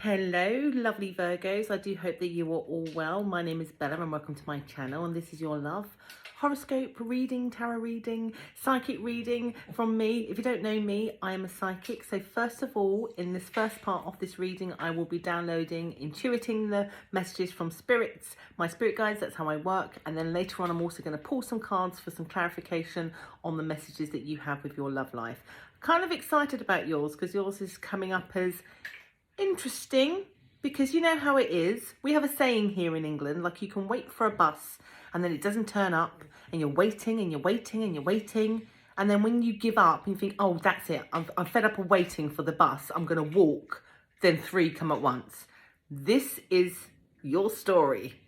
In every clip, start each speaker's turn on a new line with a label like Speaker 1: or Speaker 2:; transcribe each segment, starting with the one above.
Speaker 1: Hello, lovely Virgos. I do hope that you are all well. My name is Bella and welcome to my channel, and this is your love horoscope reading, tarot reading, psychic reading from me. If you don't know me, I am a psychic. So first of all, in this first part of this reading, I will be downloading, intuiting the messages from spirits, my spirit guides. That's how I work. And then later on, I'm also going to pull some cards for some clarification on the messages that you have with your love life. Kind of excited about yours because yours is coming up as interesting, because you know how it is. We have a saying here in England, like you can wait for a bus and then it doesn't turn up, and you're waiting and you're waiting and you're waiting, and then when you give up and you think, oh, that's it, I'm fed up of waiting for the bus, I'm gonna walk, then three come at once. This is your story.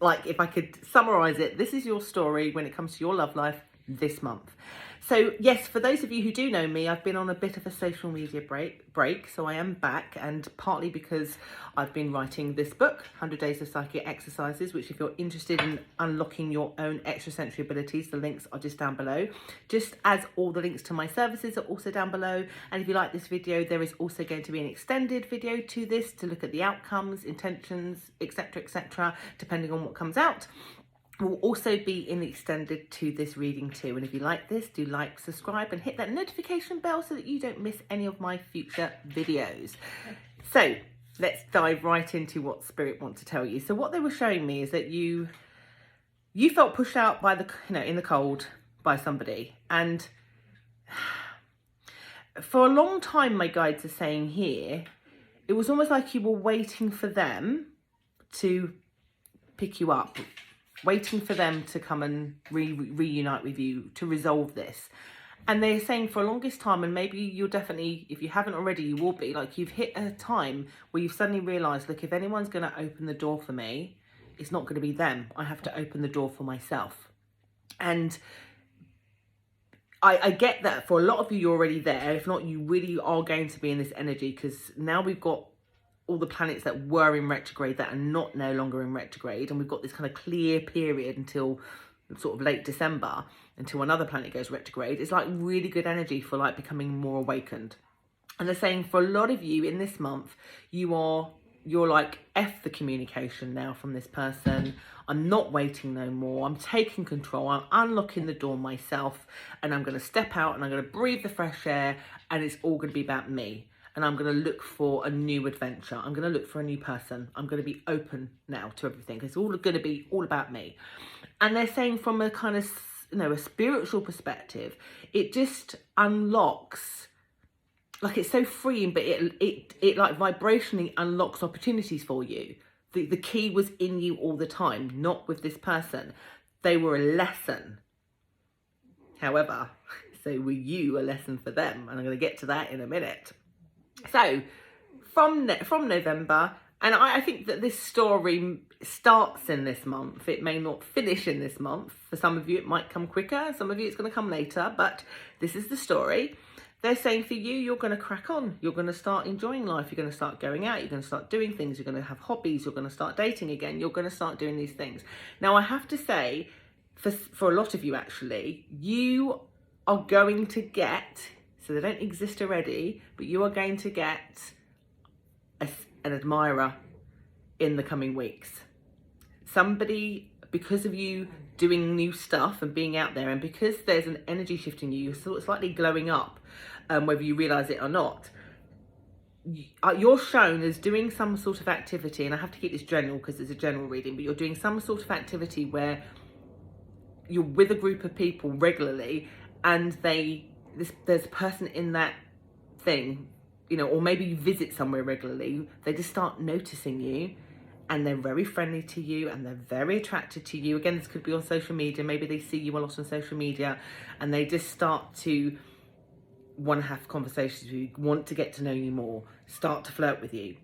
Speaker 1: Like, if I could summarize it, this is your story when it comes to your love life this month. So yes, for those of you who do know me, I've been on a bit of a social media break, so I am back, and partly because I've been writing this book, 100 Days of Psychic Exercises, which if you're interested in unlocking your own extrasensory abilities, the links are just down below, just as all the links to my services are also down below. And if you like this video, there is also going to be an extended video to this to look at the outcomes, intentions, etc., depending on what comes out. Will also be in the extended to this reading too. And if you like this, do like, subscribe and hit that notification bell so that you don't miss any of my future videos. So let's dive right into what Spirit want to tell you. So what they were showing me is that you felt pushed out by in the cold by somebody. And for a long time, my guides are saying here, it was almost like you were waiting for them to pick you up, waiting for them to come and reunite with you to resolve this. And they're saying for the longest time, and maybe you're definitely, if you haven't already, you will be, like you've hit a time where you've suddenly realised, look, if anyone's going to open the door for me, it's not going to be them. I have to open the door for myself. And I get that for a lot of you, you're already there. If not, you really are going to be in this energy, because now we've got all the planets that were in retrograde that are not no longer in retrograde, and we've got this kind of clear period until sort of late December, until another planet goes retrograde. It's like really good energy for like becoming more awakened. And they're saying for a lot of you in this month, you're like, F the communication now from this person. I'm not waiting no more. I'm taking control. I'm unlocking the door myself, and I'm going to step out and I'm going to breathe the fresh air, and it's all going to be about me. And I'm going to look for a new adventure. I'm going to look for a new person. I'm going to be open now to everything. It's all going to be all about me. And they're saying from a kind of, a spiritual perspective, it just unlocks, like it's so freeing, but it like vibrationally unlocks opportunities for you. The key was in you all the time, not with this person. They were a lesson. However, so were you a lesson for them? And I'm going to get to that in a minute. So from November, and I think that this story starts in this month. It may not finish in this month. For some of you, it might come quicker. Some of you, it's going to come later. But this is the story. They're saying for you, you're going to crack on. You're going to start enjoying life. You're going to start going out. You're going to start doing things. You're going to have hobbies. You're going to start dating again. You're going to start doing these things. Now, I have to say, for a lot of you, actually, you are going to get... So they don't exist already, but you are going to get an admirer in the coming weeks. Somebody, because of you doing new stuff and being out there, and because there's an energy shift in you, you're sort of slightly glowing up, whether you realise it or not. You're shown as doing some sort of activity, and I have to keep this general because it's a general reading, but you're doing some sort of activity where you're with a group of people regularly, and there's a person in that thing, or maybe you visit somewhere regularly, they just start noticing you, and they're very friendly to you, and they're very attracted to you. Again, this could be on social media. Maybe they see you a lot on social media, and they just start to want to have conversations with you, want to get to know you more, start to flirt with you.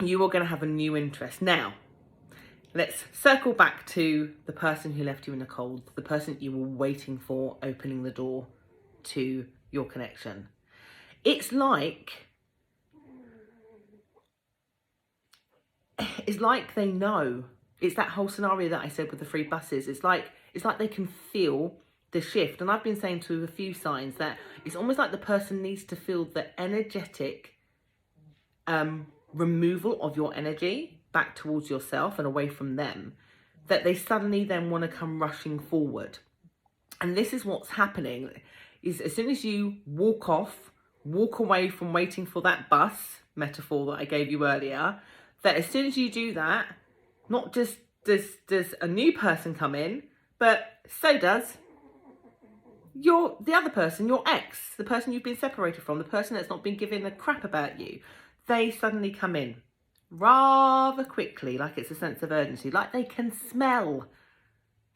Speaker 1: You are going to have a new interest. Now, let's circle back to the person who left you in the cold, the person you were waiting for opening the door to your connection. It's like they know. It's that whole scenario that I said with the free buses. It's like they can feel the shift. And I've been saying to a few signs that it's almost like the person needs to feel the energetic removal of your energy back towards yourself and away from them, that they suddenly then want to come rushing forward. And this is what's happening, is as soon as you walk away from waiting for that bus metaphor that I gave you earlier, that as soon as you do that, not just does a new person come in, but so does the other person, your ex, the person you've been separated from, the person that's not been giving a crap about you. They suddenly come in rather quickly, like it's a sense of urgency, like they can smell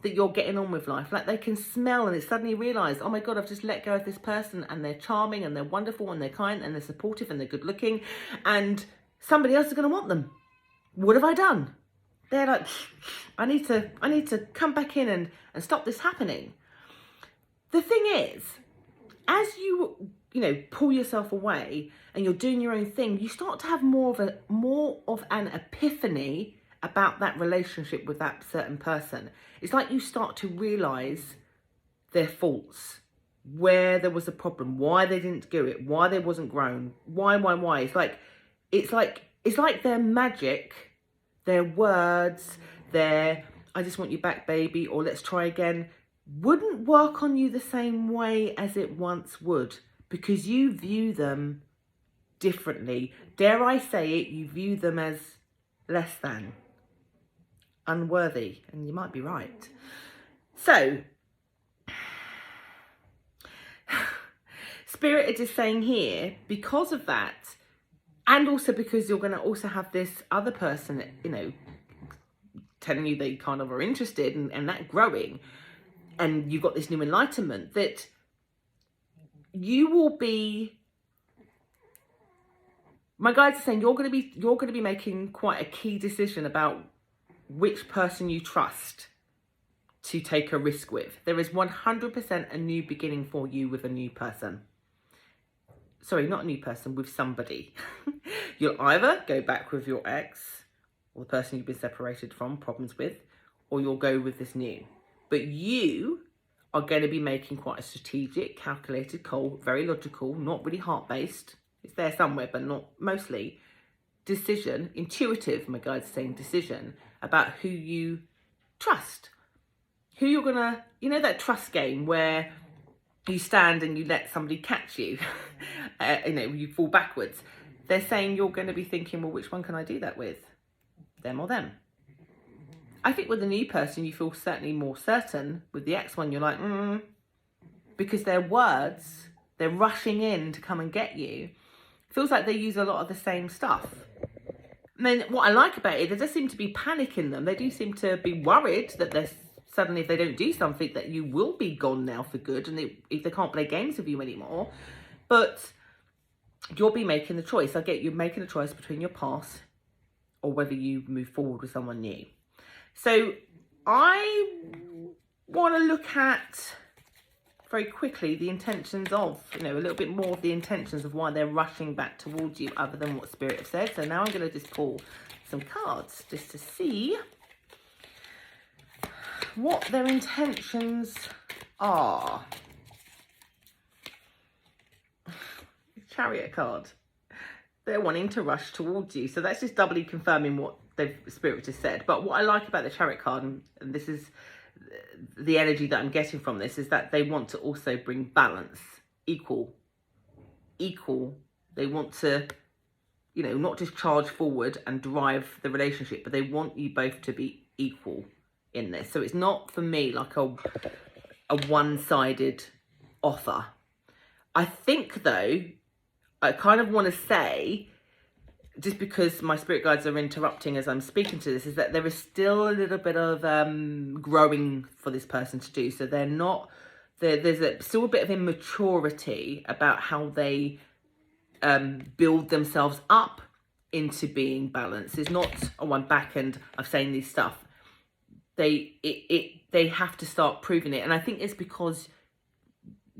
Speaker 1: that you're getting on with life, like they can smell, and it's suddenly realised, oh my God, I've just let go of this person, and they're charming and they're wonderful and they're kind and they're supportive and they're good looking, and somebody else is going to want them. What have I done? They're like, I need to come back in and stop this happening. The thing is, as you pull yourself away and you're doing your own thing, you start to have more of an epiphany about that relationship with that certain person. It's like you start to realise their faults, where there was a problem, why they didn't do it, why they wasn't grown, why. It's like their magic, their words, their I just want you back, baby, or let's try again, wouldn't work on you the same way as it once would, because you view them differently. Dare I say it, you view them as less than, unworthy, and you might be right. So, Spirit is just saying here, because of that, and also because you're going to also have this other person, telling you they kind of are interested and that growing, and you've got this new enlightenment, that you will be, my guides are saying you're going to be making quite a key decision about which person you trust to take a risk with. There is 100% a new beginning for you with a new person. Sorry, not a new person, with somebody. You'll either go back with your ex or the person you've been separated from, problems with, or you'll go with this new. But you are going to be making quite a strategic, calculated, cold, very logical, not really heart-based. It's there somewhere, but not mostly. Decision, intuitive, my guide's saying decision, about who you trust. Who you're going to, that trust game where you stand and you let somebody catch you, you fall backwards. They're saying you're going to be thinking, well, which one can I do that with? Them or them? I think with the new person, you feel certainly more certain. With the ex one, you're like, because their words, they're rushing in to come and get you. Feels like they use a lot of the same stuff. And then what I like about it, there does seem to be panic in them. They do seem to be worried that they're suddenly, if they don't do something, that you will be gone now for good, and if they can't play games with you anymore. But you'll be making the choice. I get you making a choice between your past or whether you move forward with someone new. So I want to look at very quickly the intentions of, a little bit more of the intentions of why they're rushing back towards you, other than what Spirit have said. So now I'm going to just pull some cards just to see what their intentions are. Chariot card. They're wanting to rush towards you. So that's just doubly confirming what the Spirit just said. But what I like about the Chariot card, and this is the energy that I'm getting from this, is that they want to also bring balance, equal. They want to, not just charge forward and drive the relationship, but they want you both to be equal in this. So it's not, for me, like a one-sided offer. I think, though, I kind of want to say, just because my spirit guides are interrupting as I'm speaking to this, is that there is still a little bit of growing for this person to do. So they're not, there's still a bit of immaturity about how they build themselves up into being balanced. It's not, oh, I'm back and I'm saying this stuff. They have to start proving it. And I think it's because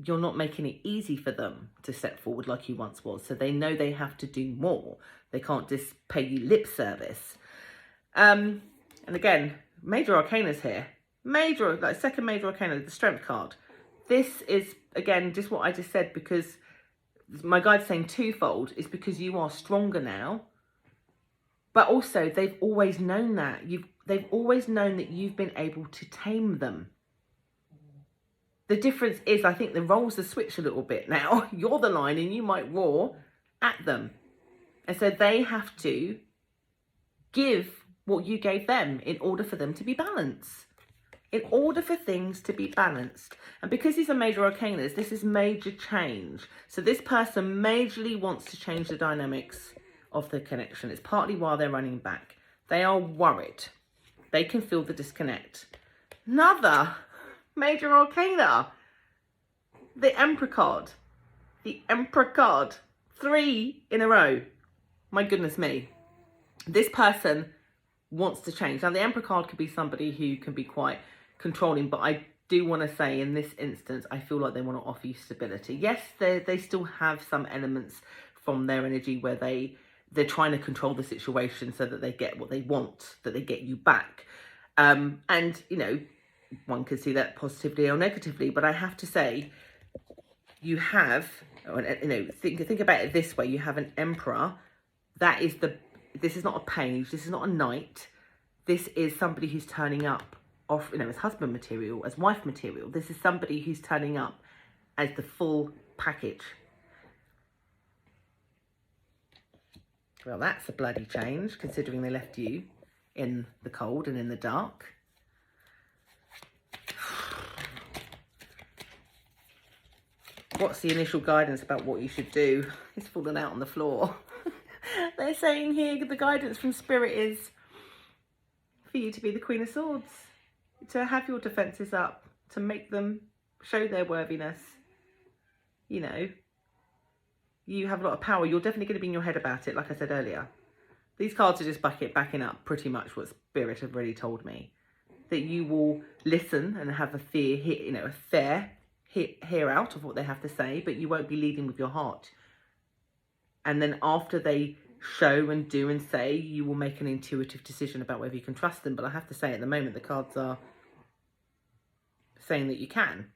Speaker 1: you're not making it easy for them to step forward like you once was. So they know they have to do more. They can't just pay you lip service. And again, major arcanas here. Second major arcana, the strength card. This is, again, just what I just said, because my guide's saying twofold. Is because you are stronger now. But also they've always known that. They've always known that you've been able to tame them. The difference is, I think the roles are switched a little bit now. You're the lion and you might roar at them. And so they have to give what you gave them in order for them to be balanced. In order for things to be balanced. And because these are major arcanas, this is major change. So this person majorly wants to change the dynamics of the connection. It's partly why they're running back. They are worried. They can feel the disconnect. Another major arcana. The Emperor card. The Emperor card. 3 in a row. My goodness me. This person wants to change. Now the Emperor card could be somebody who can be quite controlling, but I do want to say in this instance, I feel like they want to offer you stability. Yes, they still have some elements from their energy where they're trying to control the situation so that they get what they want, that they get you back. And, you know, one could see that positively or negatively, but I have to say, you have, you know, think about it this way. You have an Emperor. That is this is not a page. This is not a knight. This is somebody who's turning up off, you know, as husband material, as wife material. This is somebody who's turning up as the full package. Well, that's a bloody change, considering they left you in the cold and in the dark. What's the initial guidance about what you should do? It's fallen out on the floor. They're saying here, the guidance from Spirit is for you to be the Queen of Swords, to have your defences up, to make them show their worthiness. You know, you have a lot of power. You're definitely going to be in your head about it, like I said earlier. These cards are just backing up pretty much what Spirit have already told me. That you will listen and have a fair hear out of what they have to say, but you won't be leading with your heart. And then after they show and do and say, you will make an intuitive decision about whether you can trust them. But I have to say, at the moment, the cards are saying that you can.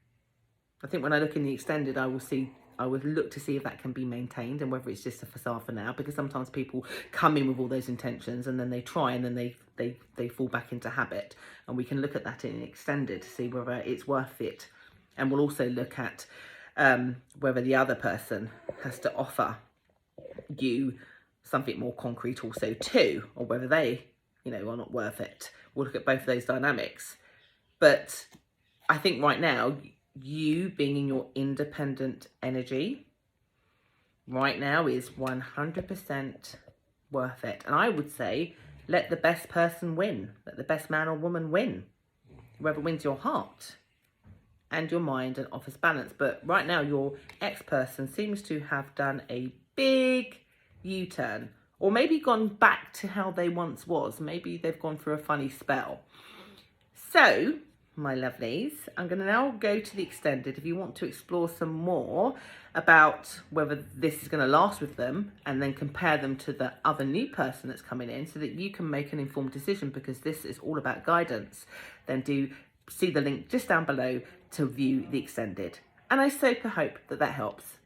Speaker 1: I think when I look in the extended, I would look to see if that can be maintained and whether it's just a facade for now, because sometimes people come in with all those intentions and then they try and then they fall back into habit. And we can look at that in extended to see whether it's worth it. And we'll also look at whether the other person has to offer you something more concrete also too, or whether they, you know, are not worth it. We'll look at both of those dynamics. But I think right now, you being in your independent energy right now is 100% worth it. And I would say, let the best person win. Let the best man or woman win. Whoever wins your heart and your mind and offers balance. But right now, your ex-person seems to have done a big U-turn, or maybe gone back to how they once was. Maybe they've gone through a funny spell. So, my lovelies, I'm going to now go to the extended. If you want to explore some more about whether this is going to last with them, and then compare them to the other new person that's coming in so that you can make an informed decision, because this is all about guidance, then do see the link just down below to view the extended. And I super hope that that helps.